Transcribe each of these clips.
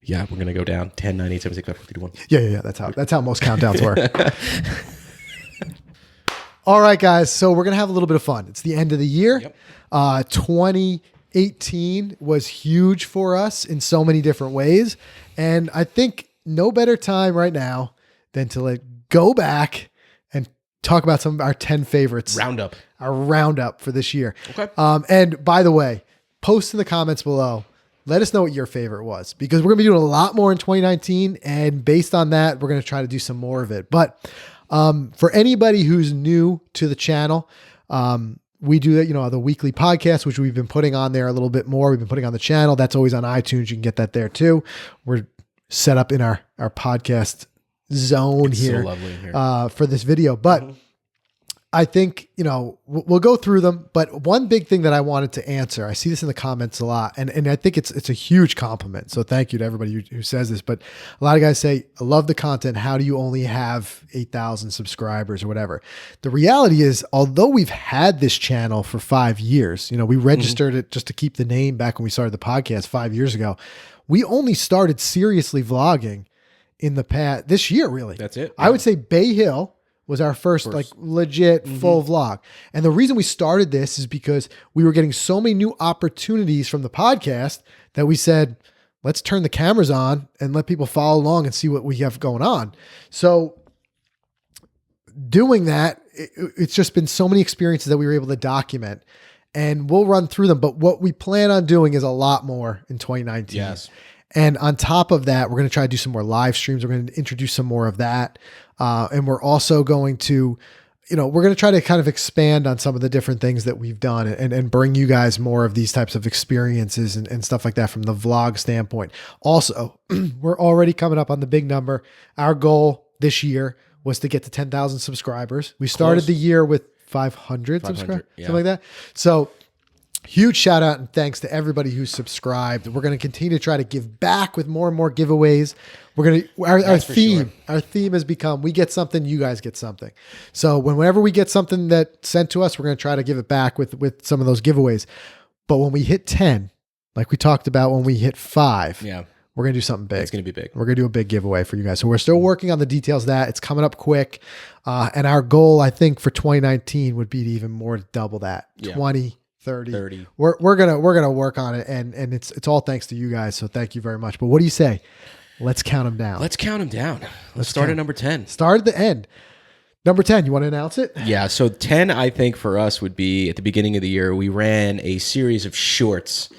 Yeah, we're going to go down 10, 9, 8, 7, 6, 5, 4, 3, 2, 1. Yeah. That's how most countdowns work. All right, guys. So we're going to have a little bit of fun. It's the end of the year. Yep. 2018 was huge for us in so many different ways. And I think no better time right now than to go back and talk about some of our 10 favorites. Our roundup for this year. Okay. And by the way, post in the comments below. Let us know what your favorite was, because we're going to be doing a lot more in 2019. And based on that, we're going to try to do some more of it. But for anybody who's new to the channel, we do that, the weekly podcast, which we've been putting on there a little bit more. We've been putting on the channel. That's always on iTunes. You can get that there too. We're set up in our podcast zone here, so lovely in here. For this video. But I think, we'll go through them, but one big thing that I wanted to answer, I see this in the comments a lot, and I think it's a huge compliment. So thank you to everybody who says this, but a lot of guys say, I love the content. How do you only have 8,000 subscribers or whatever? The reality is, although we've had this channel for 5 years, we registered it just to keep the name back when we started the podcast 5 years ago. We only started seriously vlogging in the past, this year, really. That's it. I would say Bay Hill was our first legit full vlog. And the reason we started this is because we were getting so many new opportunities from the podcast that we said, let's turn the cameras on and let people follow along and see what we have going on. So doing that, it's just been so many experiences that we were able to document, and we'll run through them. But what we plan on doing is a lot more in 2019. Yes. And on top of that, we're going to try to do some more live streams. We're going to introduce some more of that. And we're also going to, we're going to try to kind of expand on some of the different things that we've done and bring you guys more of these types of experiences and stuff like that from the vlog standpoint. Also, we're already coming up on the big number. Our goal this year was to get to 10,000 subscribers. We started the year with 500 subscribers, something like that. So huge shout out and thanks to everybody who's subscribed. We're going to continue to try to give back with more and more giveaways. We're going to, our theme has become, we get something, you guys get something. So whenever we get something that sent to us, we're going to try to give it back with some of those giveaways. But when we hit 10, like we talked about, when we hit 5, we're going to do something big. It's going to be big. We're going to do a big giveaway for you guys. So we're still working on the details of that. It's coming up quick. And our goal, I think, for 2019 would be to even more double that. 20, 30. We're gonna work on it, and it's all thanks to you guys. So thank you very much. But what do you say? Let's count them down. Let's start at number 10. Start at the end. Number 10. You want to announce it? Yeah. So 10, I think for us would be at the beginning of the year. We ran a series of shorts,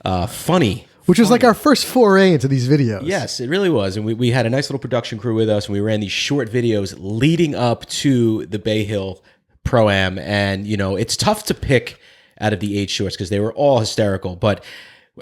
which was like our first foray into these videos. Yes, it really was. And we had a nice little production crew with us, and we ran these short videos leading up to the Bay Hill Pro-Am. And, it's tough to pick out of the 8 shorts because they were all hysterical. But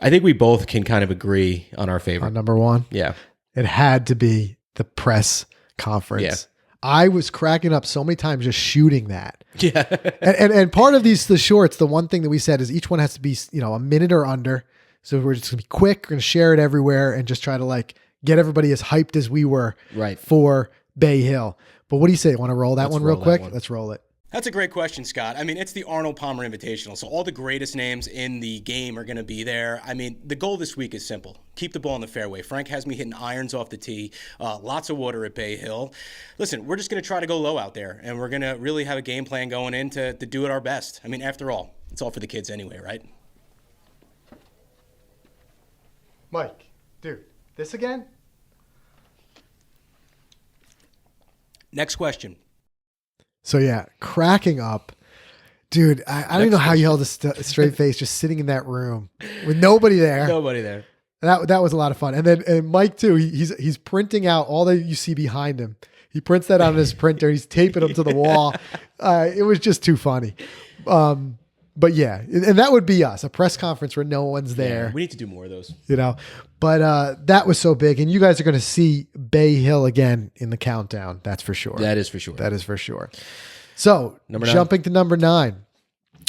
I think we both can kind of agree on our favorite. On number 1? Yeah. It had to be the press conference. Yeah. I was cracking up so many times just shooting that. Yeah. and part of the shorts, the one thing that we said is each one has to be, a minute or under. So we're just going to be quick. We're going to share it everywhere and just try to get everybody as hyped as we were for Bay Hill. But what do you say? Want to roll that one real quick? Let's roll it. That's a great question, Scott. I mean, it's the Arnold Palmer Invitational, so all the greatest names in the game are going to be there. I mean, the goal this week is simple. Keep the ball in the fairway. Frank has me hitting irons off the tee, lots of water at Bay Hill. Listen, we're just going to try to go low out there, and we're going to really have a game plan going in to do it our best. I mean, after all, it's all for the kids anyway, right? Mike, dude, this again? Next question. So yeah, cracking up. Dude, I don't even know how you held a straight face just sitting in that room with nobody there. Nobody there. That was a lot of fun. And then Mike too, he's printing out all that you see behind him. He prints that on his printer. He's taping them to the wall. It was just too funny. But yeah, and that would be us, a press conference where no one's there. Yeah, we need to do more of those. But that was so big. And you guys are going to see Bay Hill again in the countdown. That's for sure. That is for sure. So jumping to number 9,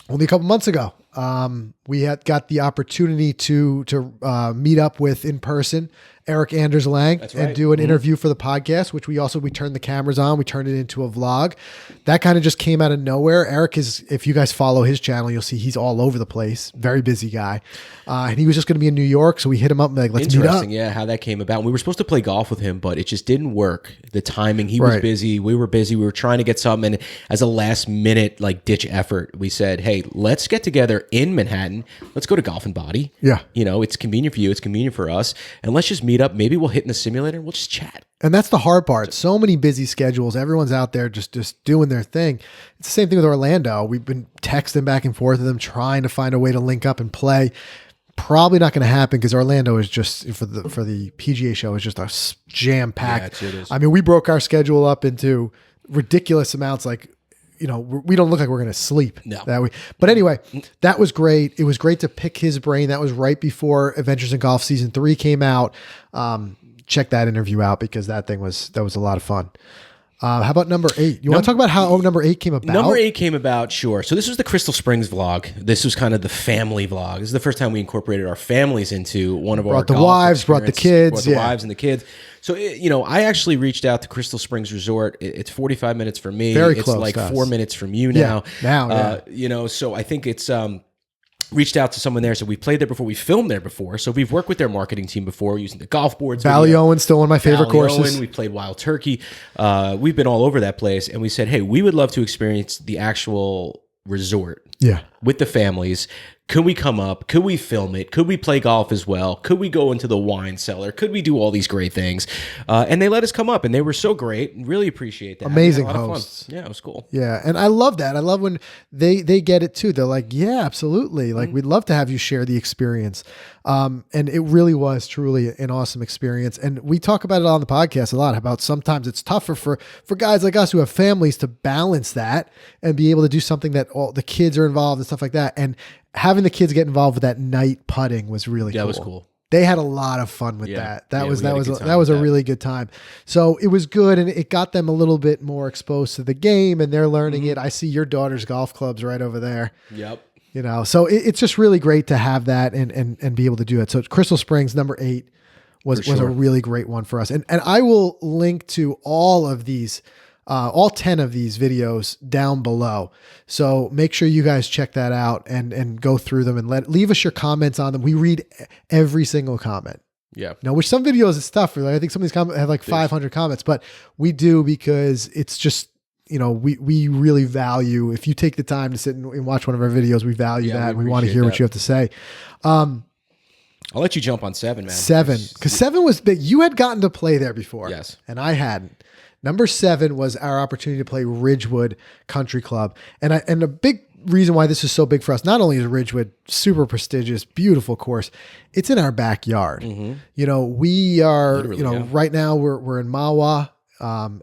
only a couple months ago, We had got the opportunity to meet up with in person Eric Anders Lang and do an interview for the podcast, which we turned the cameras on. We turned it into a vlog. That kind of just came out of nowhere. Eric is, if you guys follow his channel, you'll see he's all over the place. Very busy guy. And he was just going to be in New York. So we hit him up and like, let's meet up. Yeah, how that came about. We were supposed to play golf with him, but it just didn't work. The timing, he was busy. We were busy. We were trying to get something. And as a last minute, like ditch effort, we said, hey, let's get together in Manhattan. Let's go to Golf and Body. Yeah. You know, it's convenient for you. It's convenient for us. And let's just meet up. Maybe we'll hit in the simulator and we'll just chat. And that's the hard part. So many busy schedules. Everyone's out there just doing their thing. It's the same thing with Orlando. We've been texting back and forth with them, trying to find a way to link up and play. Probably not going to happen because Orlando is just for the PGA show is just a jam packed. Yeah, it is. I mean, we broke our schedule up into ridiculous amounts. Like, you know, we don't look like we're going to sleep that way. But anyway, that was great. It was great to pick his brain. That was right before Adventures in Golf Season 3 came out. Check that interview out because that was a lot of fun. How about number 8? You want to talk about how number 8 came about? Number 8 came about, sure. So this was the Crystal Springs vlog. This was kind of the family vlog. This is the first time we incorporated our families into one of our brought the wives, brought the kids, brought the wives and the kids. So I actually reached out to Crystal Springs Resort. It's 45 minutes from me. Very it's close. Like 4 minutes from you now. Yeah. So I think it's reached out to someone there. So we played there before. We filmed there before. So we've worked with their marketing team before using the golf boards. Ballyowen, still one of my favorite courses. We played Wild Turkey. We've been all over that place. And we said, hey, we would love to experience the actual resort with the families. Could we come up? Could we film it? Could we play golf as well? Could we go into the wine cellar? Could we do all these great things? And they let us come up, and they were so great. Really appreciate that. Amazing hosts. Yeah, it was cool. Yeah, and I love that. I love when they get it too. They're like, yeah, absolutely. Like, we'd love to have you share the experience. And it really was truly an awesome experience. And we talk about it on the podcast a lot about sometimes it's tougher for guys like us who have families to balance that and be able to do something that all the kids are involved and stuff like that. And having the kids get involved with that night putting was really cool. That was cool. They had a lot of fun with that. That was a really good time. So it was good, and it got them a little bit more exposed to the game, and they're learning it. I see your daughter's golf clubs right over there. Yep. You know, so it's just really great to have that and be able to do it. So Crystal Springs, number 8, was a really great one for us. And I will link to all of these, all 10 of these videos down below. So make sure you guys check that out and go through them and leave us your comments on them. We read every single comment. Yeah. Now, which some videos is tough. I think some of these comments have like 500 comments, but we do because it's just, we really value, if you take the time to sit and watch one of our videos, we value that. We want to hear what you have to say. I'll let you jump on 7, man. 7. Because 7 was big. You had gotten to play there before. Yes. And I hadn't. Number 7 was our opportunity to play Ridgewood Country Club. And a big reason why this is so big for us, not only is Ridgewood super prestigious, beautiful course, it's in our backyard. Mm-hmm. We are, literally, right now we're in Mahwah.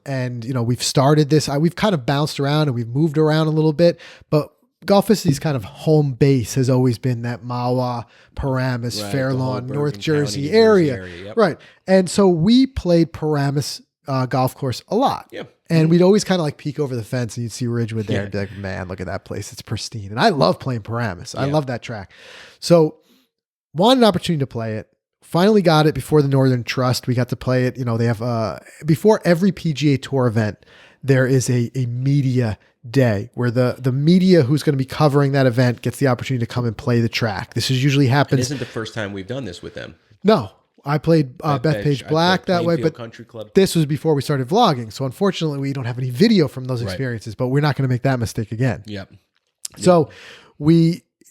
And we've started this, we've kind of bounced around and we've moved around a little bit, but Golficity's kind of home base has always been that Mahwah, Paramus, Fair Lawn, North Jersey area. Yep. Right. And so we played Paramus golf course a lot. Yeah. And we'd always kind of like peek over the fence and you'd see Ridgewood there and be like, man, look at that place. It's pristine. And I love playing Paramus. I love that track. So wanted an opportunity to play it. Finally got it before the Northern Trust. We got to play it. They have, before every PGA Tour event, there is a media day where the media who's going to be covering that event gets the opportunity to come and play the track. This is usually happens. It isn't the first time we've done this with them. No, I played Bethpage Black that way, but Country Club. This was before we started vlogging. So unfortunately, we don't have any video from those experiences, but we're not going to make that mistake again. Yep. So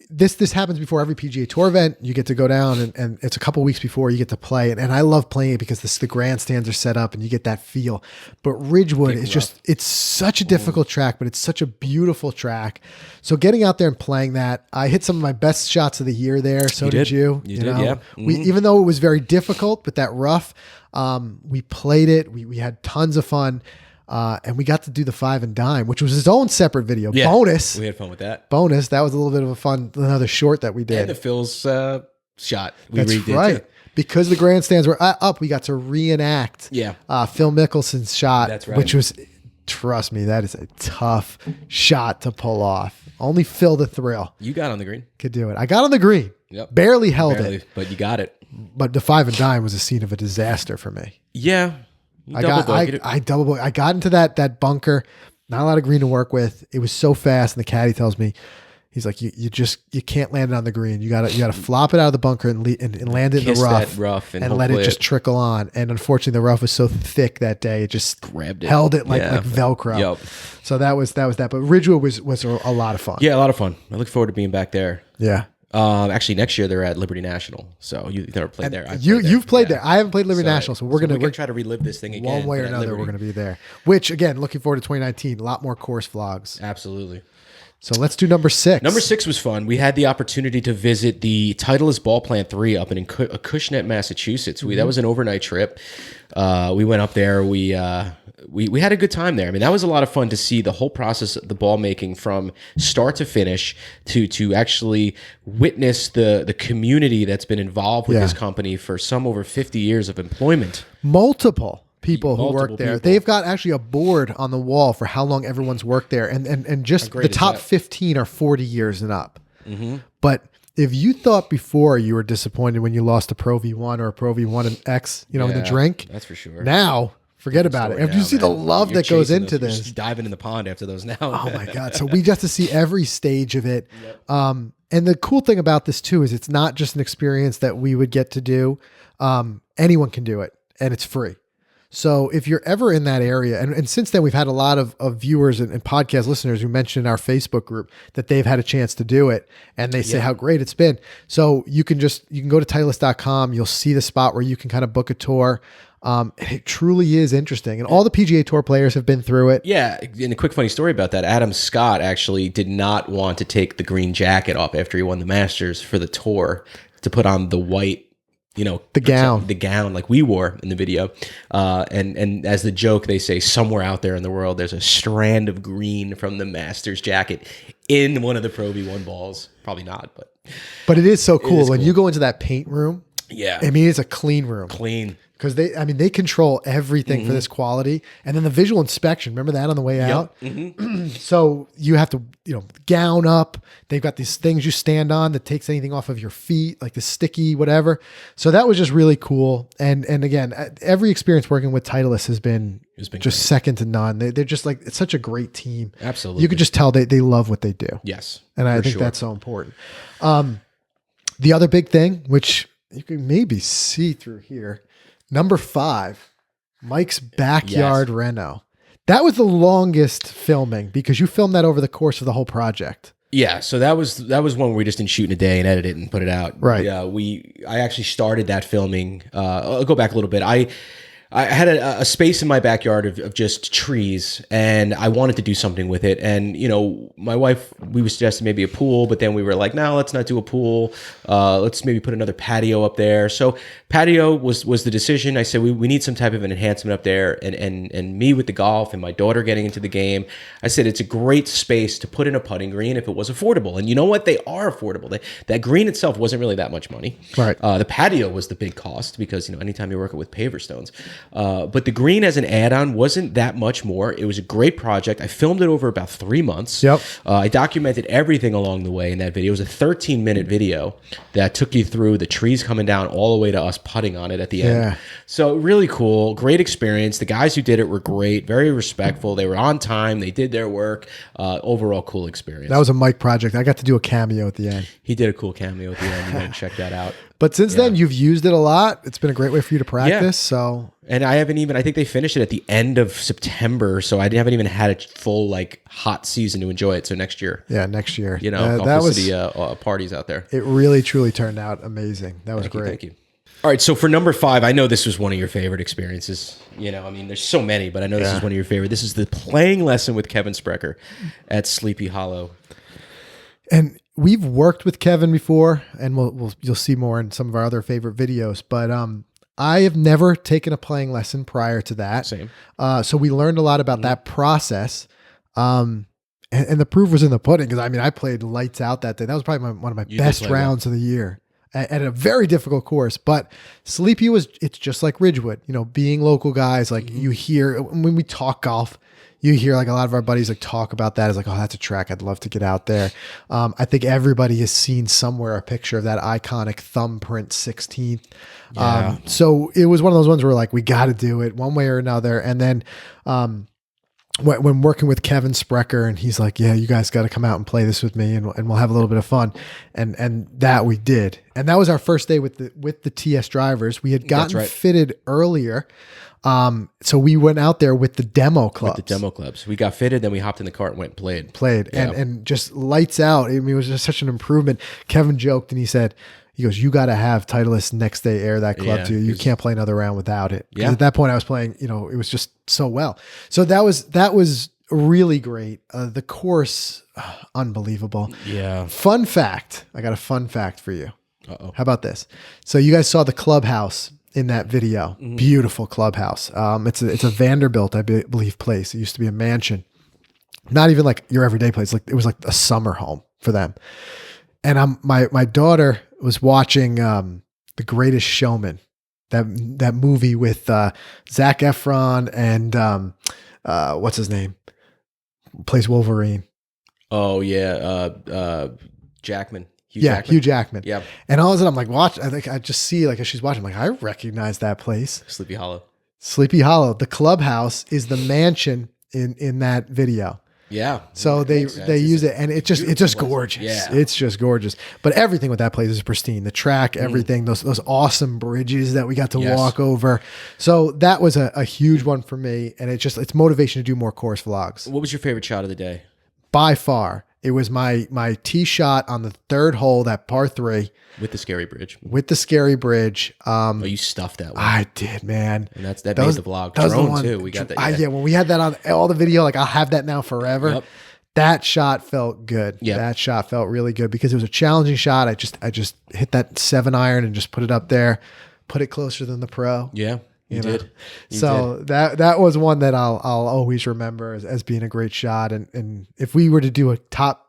this happens before every PGA Tour event. You get to go down and it's a couple weeks before you get to play it. And I love playing it because the grandstands are set up and you get that feel. But Ridgewood is it's such a difficult track, but it's such a beautiful track. So getting out there and playing that, I hit some of my best shots of the year there. So did you. You did, yeah. We, even though it was very difficult with that rough, we played it. We had tons of fun. And we got to do the 5 and dime, which was its own separate video. Yeah, bonus. We had fun with that. Bonus. That was a little bit of another short that we did. And the Phil's shot. That's right. Too. Because the grandstands were up, we got to reenact Phil Mickelson's shot, which was trust me, that is a tough shot to pull off. Only Phil the Thrill You got on the green. could do it. I got on the green. Yep. Barely held Barely, it. but you got it. But the 5 and dime was a scene of a disaster for me. Yeah. I got into that bunker. Not a lot of green to work with. It was so fast, and the caddy tells me, he's like, you can't land it on the green. You gotta flop it out of the bunker and land it in Kiss the that rough and let it hopefully just trickle on. And unfortunately, the rough was so thick that day, it just grabbed it. held it like Yeah. Velcro. Yep. So that was that. But Ridgewood was a lot of fun. Yeah, a lot of fun. I look forward to being back there. Yeah. Actually, next year they're at Liberty National, so you've never played there. You've played there. I haven't played Liberty So- National, so we're gonna try to relive this thing again. one way or but at another Liberty. we're gonna be there. Which again, looking forward to 2019. A lot more course vlogs. Absolutely. So let's do number 6. Number 6 was fun. We had the opportunity to visit the Titleist Ball Plant 3 up in Acushnet, Massachusetts. That was an overnight trip. We went up there. We had a good time there. I mean, that was a lot of fun to see the whole process of the ball making from start to finish, to actually witness the community that's been involved with Yeah. this company for some over 50 years of employment. Multiple people who Multiple work there. people. They've got actually a board on the wall for how long everyone's worked there, and just great the is top that? 15 are 40 years and up. But if you thought before you were disappointed when you lost a Pro V1 or a Pro V1 and X, in the Yeah, drink, that's for sure. now forget about it. If you see the love You're that goes chasing into those. You're this, just diving in the pond after those now. oh my God. So we got to see every stage of it. And the cool thing about this too is it's not just an experience that we would get to do. Anyone can do it, and it's free. So if you're ever in that area, and since then we've had a lot of viewers and podcast listeners who mentioned in our Facebook group that they've had a chance to do it, and they say how great it's been. So you can go to Titleist.com. You'll see the spot where you can kind of book a tour. And it truly is interesting. And all the PGA Tour players have been through it. Yeah, and a quick funny story about that. Adam Scott actually did not want to take the green jacket off after he won the Masters for the tour to put on the white, The gown. like we wore in the video. And as the joke, they say somewhere out there in the world, there's a strand of green from the Masters jacket in one of the Pro V1 balls. Probably not, but But it is so cool. is When cool. you go into that paint room, yeah, I mean, it's a clean room. clean. Because they control everything for this quality, and then the visual inspection. Remember that on the way out. So you have to gown up. They've got these things you stand on that takes anything off of your feet, like the sticky whatever. So that was just really cool. And again, every experience working with Titleist has been just second to none. They're just like, it's such a great team. Absolutely. You could just tell they love what they do. Yes, And I for think sure. that's so important. The other big thing, which you can maybe see through here, number 5, Mike's backyard reno. That was the longest filming because you filmed that over the course of the whole project. Yeah, so that was one where we just didn't shoot in a day and edit it and put it out. Right. Yeah, I actually started that filming. I'll go back a little bit. I had a space in my backyard of just trees, and I wanted to do something with it. And my wife, we were suggesting maybe a pool, but then we were like, no, let's not do a pool. Let's maybe put another patio up there. So patio was the decision. I said we need some type of an enhancement up there, and me with the golf and my daughter getting into the game. I said it's a great space to put in a putting green if it was affordable. And you know what? They are affordable. That green itself wasn't really that much money. Right. The patio was the big cost because anytime you're working with paver stones. But the green as an add-on wasn't that much more. It was a great project. I filmed it over about 3 months. Yep. I documented everything along the way in that video. It was a 13-minute video that took you through the trees coming down all the way to us putting on it at the end. Yeah. So really cool, great experience. The guys who did it were great, very respectful. They were on time. They did their work. Overall, cool experience. That was a Mike project. I got to do a cameo at the end. He did a cool cameo at the end. You want to check that out. But since then, you've used it a lot. It's been a great way for you to practice. So And I think they finished it at the end of September, so I haven't even had a full hot season to enjoy it. So next year, yeah, next year, that was parties out there. it really truly turned out amazing. That was great. Thank you. All right, so for number 5, I know this was one of your favorite experiences. There's so many, but I know this is one of your favorite. This is the playing lesson with Kevin Sprecher at Sleepy Hollow. And we've worked with Kevin before, and you'll see more in some of our other favorite videos. But I have never taken a playing lesson prior to that. Same. So we learned a lot about that process. And the proof was in the pudding because I played lights out that day. That was probably one of my best play well. rounds of the year. at a very difficult course. But Sleepy it's just like Ridgewood, being local guys, like you hear when we talk golf, you hear like a lot of our buddies like talk about that as like, oh, that's a track I'd love to get out there. I think everybody has seen somewhere a picture of that iconic thumbprint 16th. Yeah. So it was one of those ones where like, we got to do it one way or another. And then, when working with Kevin Sprecher, and he's like, yeah, you guys got to come out and play this with me, and we'll have a little bit of fun. And that we did. And that was our first day with the TS drivers. We had gotten fitted earlier. So we went out there with the demo clubs. With the demo clubs. We got fitted, then we hopped in the cart and went and played. Yeah. And just lights out. I mean, it was just such an improvement. Kevin joked and he goes, you got to have Titleist next day air that club too. You can't play another round without it. Yeah. At that point I was playing, it was just so well. So that was really great. The course, unbelievable. Yeah. Fun fact. I got a fun fact for you. Uh-oh. How about this? So you guys saw the clubhouse in that video. Beautiful clubhouse. It's a Vanderbilt, I believe, place. It used to be a mansion. Not even like your everyday place. Like it was like a summer home for them. And my daughter was watching The Greatest Showman, that movie with Zac Efron and what's his name? Plays Wolverine. Oh yeah, Jackman. Hugh Jackman. Yeah. And all of a sudden I'm like, watch. I think I just see like as she's watching, I'm like, I recognize that place. Sleepy Hollow. Sleepy Hollow. The clubhouse is the mansion in that video. Yeah. So they use it, and it's just gorgeous. Yeah. It's just gorgeous. But everything with that place is pristine. The track, everything, those awesome bridges that we got to walk over. So that was a huge one for me, and it's motivation to do more course vlogs. What was your favorite shot of the day? By far, it was my tee shot on the third hole, that par 3. With the scary bridge. With the scary bridge. Oh, you stuffed that one. I did, man. And that made the vlog. Drone too. We got that. Yeah, when we had that on all the video, like I'll have that now forever. Yep. That shot felt good. Yeah. That shot felt really good because it was a challenging shot. I just hit that 7-iron and just put it up there, put it closer than the pro. Yeah. You did. So that was one that I'll always remember as being a great shot. And if we were to do a top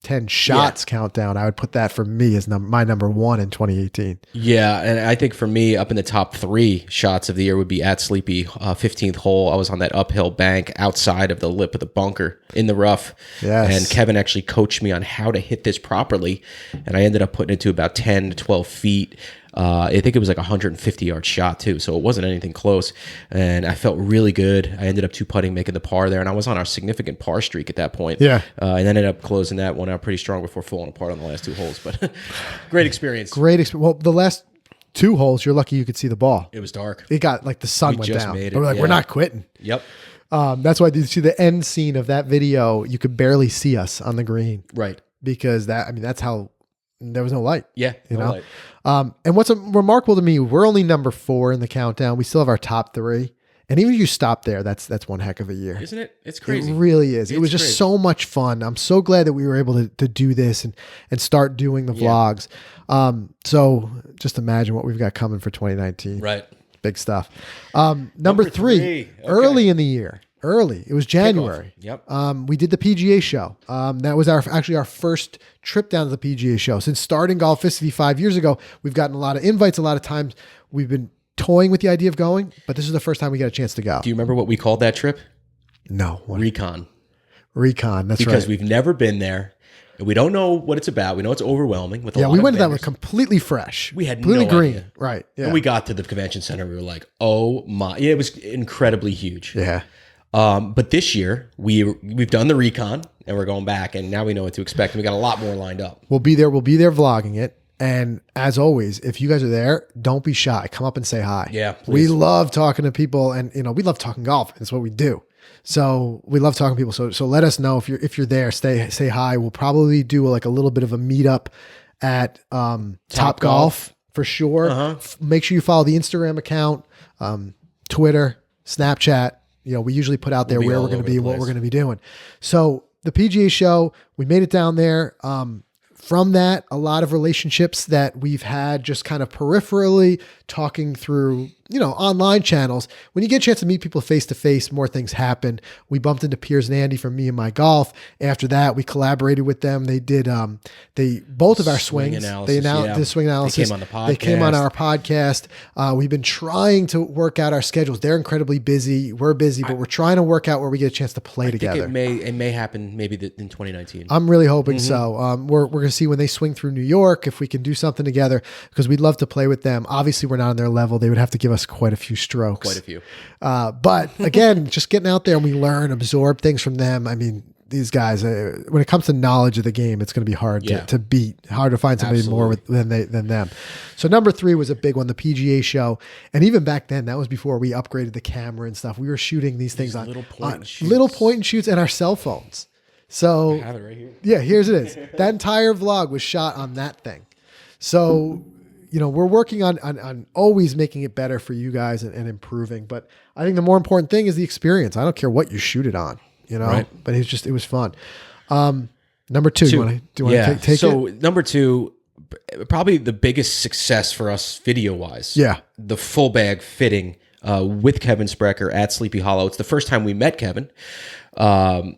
10 shots countdown, I would put that for me as my number 1 in 2018. Yeah, and I think for me, up in the top 3 shots of the year would be at Sleepy, 15th hole. I was on that uphill bank outside of the lip of the bunker in the rough. Yes. And Kevin actually coached me on how to hit this properly, and I ended up putting it to about 10 to 12 feet. I think it was like a 150-yard shot too, so it wasn't anything close. And I felt really good. I ended up 2-putting, making the par there, and I was on a significant par streak at that point. Yeah. And ended up closing that one out pretty strong before falling apart on the last 2 holes. But great experience. Well, the last 2 holes, you're lucky you could see the ball. It was dark. It got like the sun went just down. made it, We're like, we're not quitting. Yep. That's why you see the end scene of that video. You could barely see us on the green Right. because that's how there was no light. Yeah. You no know? light. And what's remarkable to me, we're only number 4 in the countdown. We still have our top 3. And even if you stop there, that's one heck of a year. Isn't it? It's crazy. It really is. It was just crazy. so much fun. I'm so glad that we were able to do this and start doing the vlogs. So just imagine what we've got coming for 2019. Right. Big stuff. Number 3, Okay. early in the year. Early. It was January. Yep. We did the PGA show. That was actually our first trip down to the PGA show. Since starting Golficity 5 years ago, we've gotten a lot of invites. A lot of times we've been toying with the idea of going, but this is the first time we got a chance to go. Do you remember what we called that trip? No. What? Recon. Recon. That's Because right. we've never been there. And we don't know what it's about. We know it's overwhelming with a lot We of went to that one vendors. completely fresh. We had completely no green. idea. Right. Yeah. And we got to the convention center. We were like, oh my. Yeah, it was incredibly huge. yeah. But this year, we've done the recon, and we're going back, and now we know what to expect, and we got a lot more lined up. We'll be there vlogging it. And as always, if you guys are there, don't be shy. Come up and say hi. Yeah, We please. love talking to people, and we love talking golf. It's what we do. So we love talking to people. So let us know if you're there. Say hi. We'll probably do like a little bit of a meetup at Top Golf for sure. Make sure you follow the Instagram account, Twitter, Snapchat. We usually put out there We'll be where all we're going to over be, the what place. we're going to be doing. So the PGA show, we made it down there. From that, a lot of relationships that we've had just kind of peripherally talking through, online channels, when you get a chance to meet people face to face, more things happen. We bumped into Piers and Andy from Me and My Golf. After that, we collaborated with them. They did both of our swings. Analysis, They announced the swing analysis. They came on the podcast. They came on our podcast. We've been trying to work out our schedules. They're incredibly busy. We're busy, but we're trying to work out where we get a chance to play together. It may happen maybe in 2019. I'm really hoping so. We're going to see when they swing through New York if we can do something together, because we'd love to play with them. Obviously, we're not on their level. They would have to give us quite a few strokes. Quite a few. But again, just getting out there and we learn, absorb things from them. I mean, these guys, when it comes to knowledge of the game, it's going to be hard to beat, hard to find somebody more than them. So number 3 was a big one, the PGA show. And even back then, that was before we upgraded the camera and stuff. We were shooting these things on little point and shoots and our cell phones. So I have it right here. yeah, here's it is. That entire vlog was shot on that thing. So, we're working on always making it better for you guys and improving. But I think the more important thing is the experience. I don't care what you shoot it on, Right. but it was fun. Number 2, do you want to take it? So number 2, probably the biggest success for us video wise. Yeah. The full bag fitting with Kevin Sprecher at Sleepy Hollow. It's the first time we met Kevin. And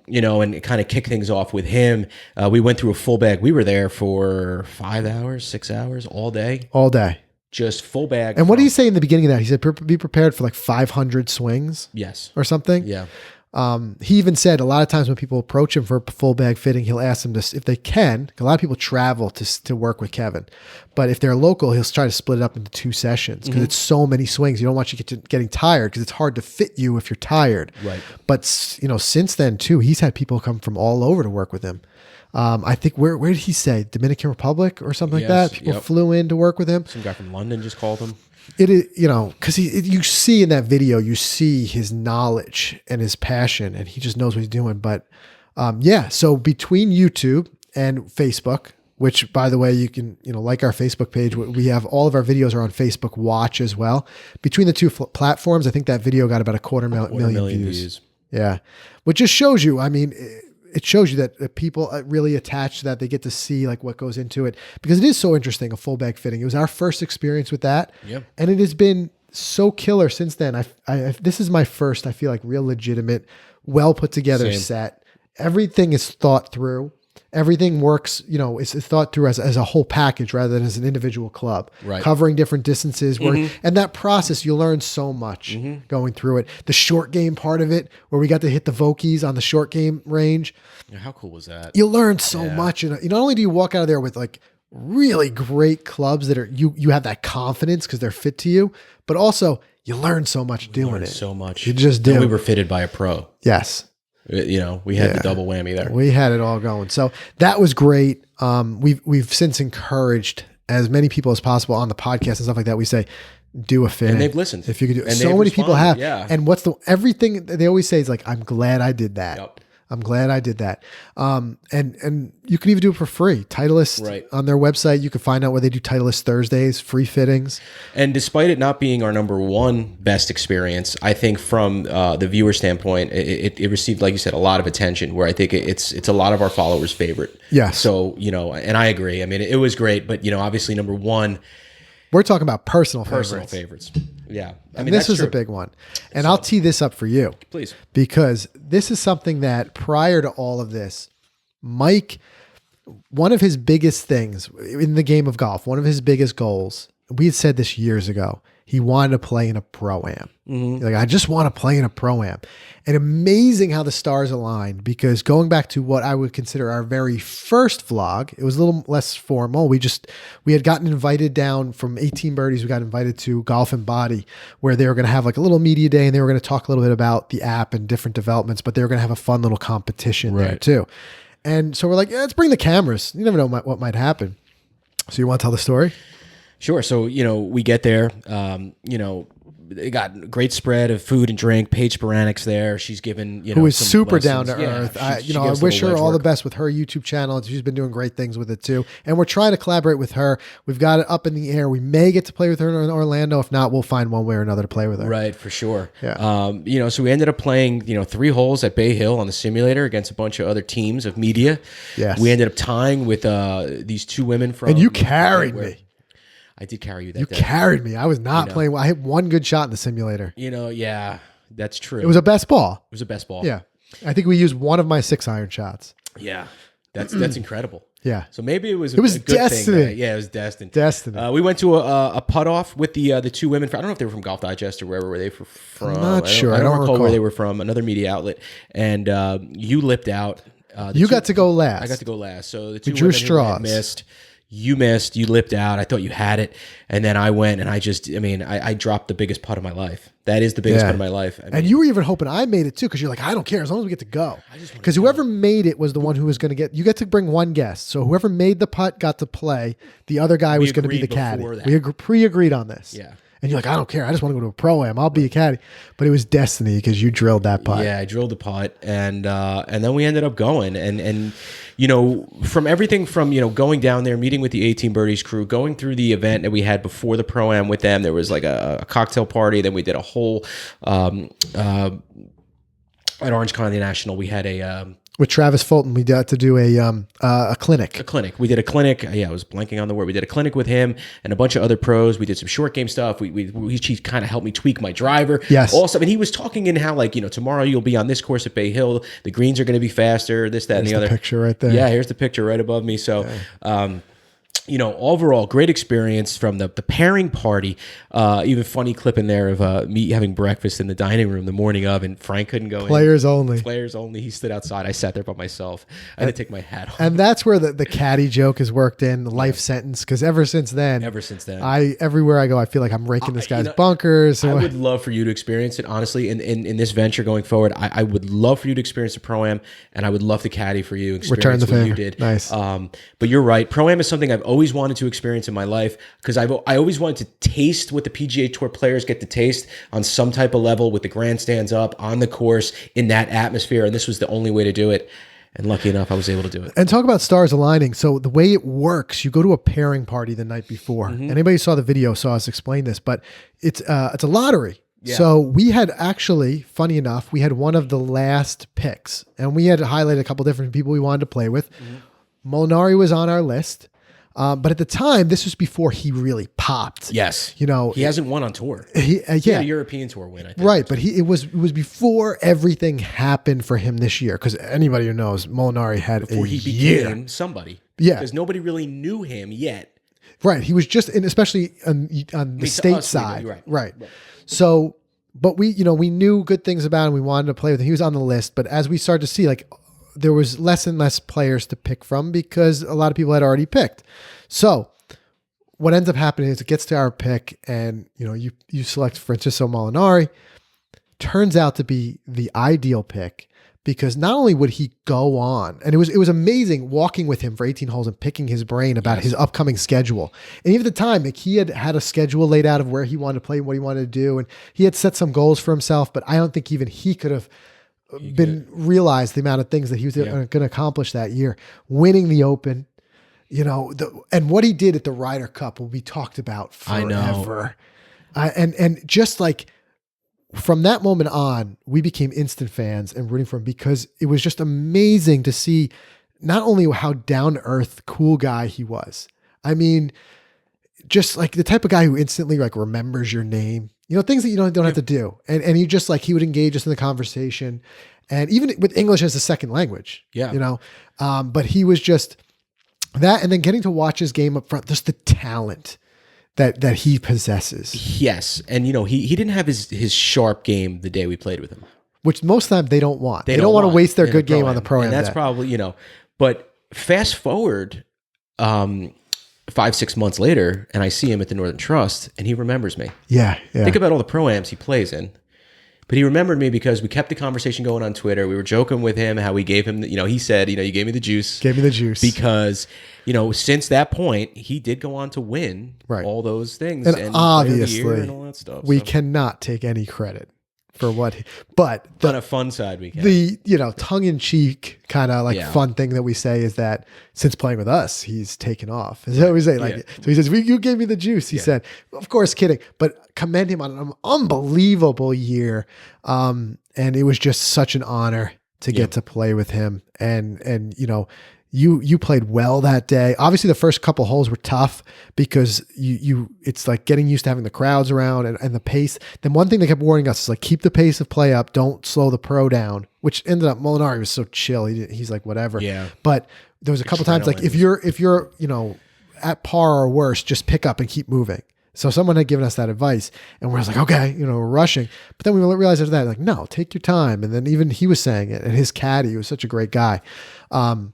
kind of kick things off with him. We went through a full bag. We were there for 5 hours, 6 hours, all day. All day. Just full bag. And what did he say in the beginning of that? He said, be prepared for like 500 swings. Yes. Or something. Yeah. He even said a lot of times when people approach him for a full bag fitting, he'll ask them if they can. A lot of people travel to work with Kevin, but if they're local, he'll try to split it up into 2 sessions because it's so many swings. You don't want you getting tired because it's hard to fit you if you're tired. Right. But since then too, he's had people come from all over to work with him. I think where did he say? Dominican Republic or something like that? People flew in to work with him. Some guy from London just called him. It is, because you see in that video, you see his knowledge and his passion, and he just knows what he's doing. But so between YouTube and Facebook, which by the way, you can, like our Facebook page, we have all of our videos are on Facebook Watch as well. Between the two platforms, I think that video got about a quarter million views. Yeah. Which just shows you, it shows you that people really attach to that. They get to see like what goes into it because it is so interesting, a full bag fitting. It was our first experience with that. Yep. And it has been so killer since then. This is my first, I feel like real legitimate, well put together set. Everything is thought through. Everything works, it's thought through as a whole package rather than as an individual club, right. Covering different distances. And that process, you learn so much going through it. The short game part of it, where we got to hit the Vokies on the short game range. Yeah, how cool was that? You learn so much. And not only do you walk out of there with like really great clubs that are, you have that confidence because they're fit to you, but also you learn so much doing it. So much. You just do. And we were fitted by a pro. Yes. We had the double whammy there. We had it all going. So that was great. We've since encouraged as many people as possible on the podcast and stuff like that. We say, do a fit. And they've listened. If you could do it. And So many people have. Yeah. And everything they always say is like, I'm glad I did that. Yep. I'm glad I did that. And you can even do it for free. Titleist Right. on their website. You can find out where they do Titleist Thursdays, free fittings. And despite it not being our number 1 best experience, I think from the viewer standpoint, it received, like you said, a lot of attention. Where I think it's a lot of our followers' favorite. Yes. So and I agree. It was great, but obviously number 1, We're talking about personal favorites. Yeah. And this was a big one. And I'll tee this up for you. Please. Because this is something that prior to all of this, Mike, one of his biggest things in the game of golf, one of his biggest goals, we had said this years ago, he wanted to play in a pro-am. Like, I just want to play in a pro-am. And amazing how the stars aligned, because going back to what I would consider our very first vlog, it was a little less formal. We had gotten invited down from 18 Birdies. We got invited to Golf and Body, where they were going to have like a little media day and they were going to talk a little bit about the app and different developments, but they were going to have a fun little competition there too. And so we're like, let's bring the cameras. You never know what might happen. So you want to tell the story? Sure. So, we get there, they got a great spread of food and drink. Paige Sporanic's there. She's given, who is some super lessons. down to earth. She I gives wish her little all the wedge work. best with her YouTube channel. She's been doing great things with it too. And we're trying to collaborate with her. We've got it up in the air. We may get to play with her in Orlando. If not, we'll find one way or another to play with her. Right, for sure. Yeah. So we ended up playing, 3 holes at Bay Hill on the simulator against a bunch of other teams of media. Yes. We ended up tying with these 2 women from. And you carried me. I did carry you that You day. carried me. I was not know. playing well. I hit one good shot in the simulator. Yeah, that's true. It was a best ball. a best ball. Yeah. I think we used one of my 6 iron shots. Yeah. That's incredible. Yeah. So maybe it was a good destiny. thing. Yeah, it was destined. Destiny. We went to a putt off with the 2 women. I don't know if they were from Golf Digest or wherever were they from. I'm not sure. I don't recall recall where they were from. Another media outlet, and you lipped out. You got to go last. I got to go last. So the 2 drew women who straws. had missed. You missed. You lipped out. I thought you had it, and then I went and I dropped the biggest putt of my life. That is the biggest Yeah. putt of my life. I mean, And you were even hoping I made it too, because you're like, I don't care as long as we get to go. Because whoever made it was the one who was going to get. You get to bring one guest, so whoever made the putt got to play. The other guy was going to be the agreed caddy. before that. We pre-agreed on this. Yeah. And you're like, I don't care. I just want to go to a pro-am. I'll be a caddy. But it was destiny because you drilled that putt. Yeah, I drilled the putt, and then we ended up going, and from everything from going down there, meeting with the 18 Birdies crew, going through the event that we had before the Pro-Am with them. There was like a cocktail party. Then we did a whole at Orange County National. We had a With Travis Fulton, we got to do a clinic. a clinic. We did a clinic. Yeah, I was blanking on the word. We did a clinic with him and a bunch of other pros. We did some short game stuff. He kind of helped me tweak my driver. Yes. Also, and he was talking in how tomorrow you'll be on this course at Bay Hill. The greens are going to be faster. This, that, and the There's other. the picture right there. Yeah, here's the picture right above me. So, overall, great experience from the pairing party. Even funny clip in there of me having breakfast in the dining room the morning of, and Frank couldn't go in. Players only. Players only. He stood outside. I sat there by myself. I had to take my hat off. And that's where the caddy joke is worked in, the life sentence. Because ever since then, everywhere I go, I feel like I'm raking this guy's bunkers. I would love for you to experience it, honestly, in this venture going forward. I would love for you to experience the Pro-Am, and I would love to caddy for you. Return the what favor. you did. Nice. But you're right. Pro-Am is something I've always wanted to experience in my life, because I always wanted to taste what the PGA Tour players get to taste on some type of level, with the grandstands up on the course in that atmosphere. And this was the only way to do it. And lucky enough, I was able to do it. And talk about stars aligning. So the way it works, you go to a pairing party the night before. Anybody who saw the video saw us explain this, but it's a lottery. Yeah. So we had actually, funny enough, we had one of the last picks, and we had highlighted a couple different people we wanted to play with. Molinari was on our list. But at the time, this was before he really popped. Yes. He hasn't won on tour. He had a European tour win, I think. Right, but it was before everything happened for him this year. Because anybody who knows, Molinari had Before he became somebody. Yeah. Because nobody really knew him yet. Right, he was just, and especially on the state side. Right. So, but we knew good things about him. We wanted to play with him. He was on the list, but as we started to see, there was less and less players to pick from because a lot of people had already picked. So what ends up happening is it gets to our pick, and you select Francesco Molinari. Turns out to be the ideal pick, because not only would he go on, and it was amazing walking with him for 18 holes and picking his brain about his upcoming schedule. And even at the time, he had a schedule laid out of where he wanted to play, what he wanted to do, and he had set some goals for himself, but I don't think even he could have realized the amount of things that he was going to accomplish that year. Winning the Open, and what he did at the Ryder Cup will be talked about forever. I know. And just like from that moment on, we became instant fans and rooting for him, because it was just amazing to see not only how down to earth, cool guy he was. I mean, just like the type of guy who instantly remembers your name, things that you don't have to do. And he just he would engage us in the conversation, and even with English as a second language, but he was just that. And then getting to watch his game up front, just the talent that he possesses. Yes. And he didn't have his sharp game the day we played with him, which most of the time they don't want. They don't want to waste their good game on the Pro-Am. And that's probably, but fast forward 5-6 months later, and I see him at the Northern Trust, and he remembers me. Yeah. Think about all the Pro-Ams he plays in. But he remembered me because we kept the conversation going on Twitter. We were joking with him how we gave him, he said, you gave me the juice. Gave me the juice. Because, since that point, he did go on to win all those things. And obviously, and all that stuff, we cannot take any credit for what, but on a fun side, we can. The, tongue-in-cheek kind of fun thing that we say is that since playing with us, he's taken off. Is that what we say? So he says, you gave me the juice. He said, of course, kidding, but commend him on an unbelievable year. And it was just such an honor to get to play with him. And You played well that day. Obviously, the first couple holes were tough because it's like getting used to having the crowds around and the pace. Then one thing they kept warning us is like keep the pace of play up, don't slow the pro down. Which ended up Molinari was so chill. He's like whatever. Yeah. But there was a couple times like if you're at par or worse, just pick up and keep moving. So someone had given us that advice, and we're like, okay, we're rushing. But then we realized after that, like, no, take your time. And then even he was saying it, and his caddy was such a great guy. And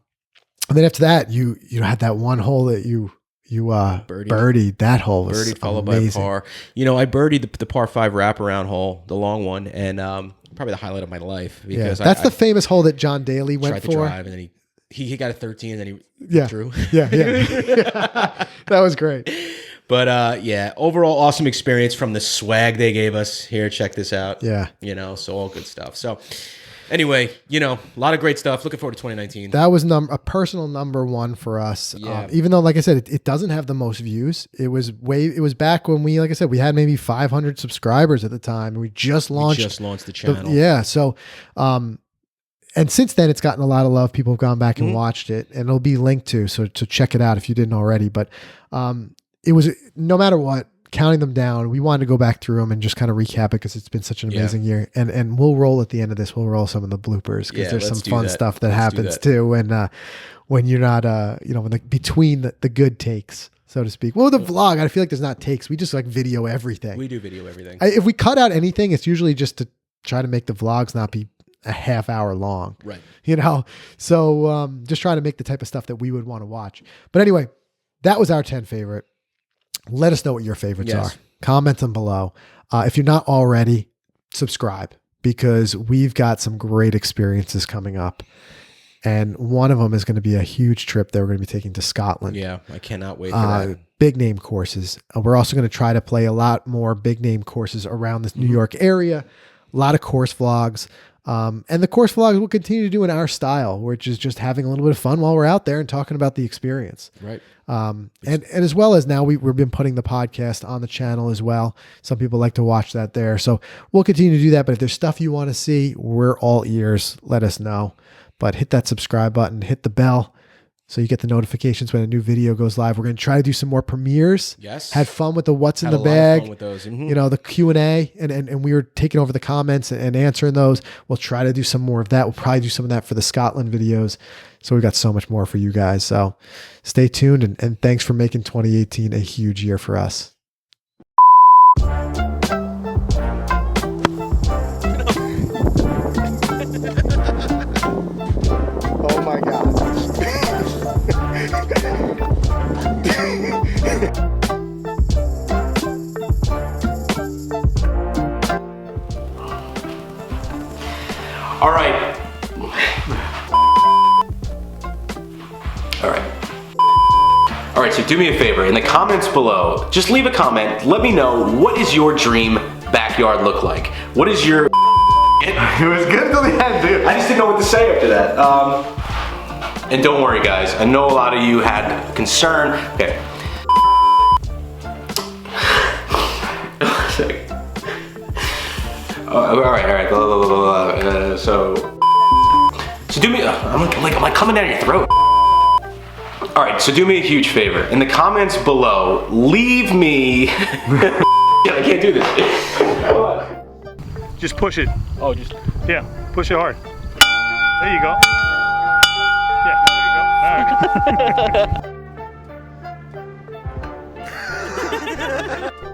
then after that, you had that one hole that you birdied. That hole was birdied followed amazing. by par. I birdied the par 5 wraparound hole, the long one, and probably the highlight of my life because that's the famous hole that John Daly went tried for. to drive, and then he got a 13, and then he withdrew. Yeah. That was great. But overall awesome experience from the swag they gave us here. Check this out. Yeah. So all good stuff. So anyway, a lot of great stuff. Looking forward to 2019. That was a personal number one for us. Yeah. Even though, like I said, it doesn't have the most views. It was back when we, like I said, we had maybe 500 subscribers at the time. And we just launched the channel. Yeah. So, and since then it's gotten a lot of love. People have gone back and watched it, and it'll be linked to, so check it out if you didn't already. But, it was, no matter what, counting them down, we wanted to go back through them and just kind of recap it because it's been such an amazing year. And we'll roll at the end of this, we'll roll some of the bloopers because there's some fun stuff that happens too. When you're not, between the good takes, so to speak. Well, the vlog, I feel like there's not takes. We just like video everything. We do video everything. If we cut out anything, it's usually just to try to make the vlogs not be a half hour long. Right. So just trying to make the type of stuff that we would want to watch. But anyway, that was our 10 favorite. Let us know what your favorites are. Comment them below. If you're not already, subscribe because we've got some great experiences coming up. And one of them is going to be a huge trip that we're going to be taking to Scotland. Yeah, I cannot wait for that. Big name courses. We're also going to try to play a lot more big name courses around this New York area. A lot of course vlogs. And the course vlogs we'll continue to do in our style, which is just having a little bit of fun while we're out there and talking about the experience. Right. And as well as now we've been putting the podcast on the channel as well. Some people like to watch that there. So we'll continue to do that. But if there's stuff you want to see, we're all ears. Let us know. But hit that subscribe button, hit the bell so you get the notifications when a new video goes live. We're going to try to do some more premieres. Yes. Had fun with the what's in the Had a lot of bag. fun with those. The Q&A, and we were taking over the comments and answering those. We'll try to do some more of that. We'll probably do some of that for the Scotland videos. So we've got so much more for you guys. So stay tuned, and thanks for making 2018 a huge year for us. Oh my God. All right. All right, so do me a favor. In the comments below, just leave a comment. Let me know, what is your dream backyard look like? What is your... It was good till the end, dude. I just didn't know what to say after that. And don't worry, guys. I know a lot of you had concern. Okay. All right. So do me. I'm like coming down your throat. All right, so do me a huge favor. In the comments below, leave me. I can't do this. Just push it. Oh, just. Yeah, push it hard. There you go. Yeah, there you go. All right.